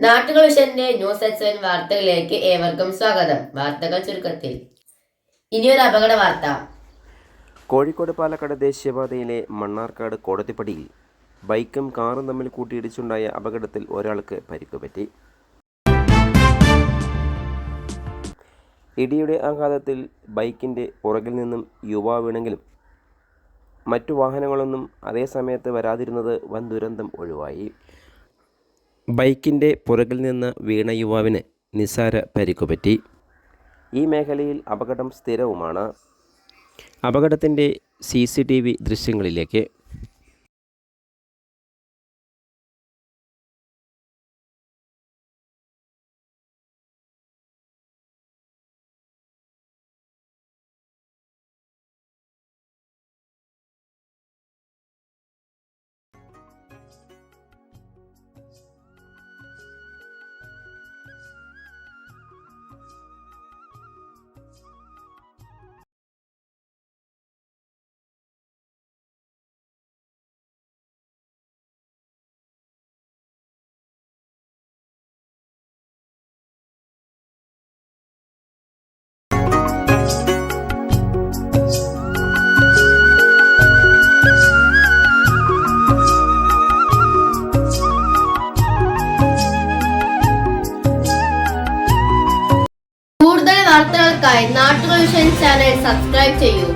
നാട്ടുകൾ വിഷന്റെ news X വാർത്തകളിലേക്ക് ഏവർക്കും സ്വാഗതം. വാർത്തകൾ ചുരുക്കത്തിൽ. ഇനിയൊരു അപകട വാർത്ത. കോഴിക്കോട് പാലക്കാട് ദേശീയപാതയിലെ മണ്ണാർക്കാട് കോടതിപ്പടിയിൽ ബൈക്കും കാറും തമ്മിൽ കൂട്ടിയിടിച്ചുണ്ടായ അപകടത്തിൽ ഒരാൾക്ക് പരിക്കുപറ്റി. ഇടിയുടെ ആഘാതത്തിൽ ബൈക്കിൻ്റെ പുറകിൽ നിന്നും യുവാവ് വീണെങ്കിലും മറ്റു വാഹനങ്ങളൊന്നും അതേ സമയത്ത് വരാതിരുന്നത് വൻ ദുരന്തം ഒഴിവായി. ബൈക്കിൻ്റെ പുറകിൽ നിന്ന് വീണ യുവാവിന് നിസ്സാര പരിക്കുപറ്റി. ഈ മേഖലയിൽ അപകടം സ്ഥിരവുമാണ്. അപകടത്തിൻ്റെ CCTV ദൃശ്യങ്ങളിലേക്ക്. കൂടുതൽ വാർത്തകൾക്കായി നാട്ടുകൾ വിഷൻ ചാനൽ സബ്സ്ക്രൈബ് ചെയ്യൂ.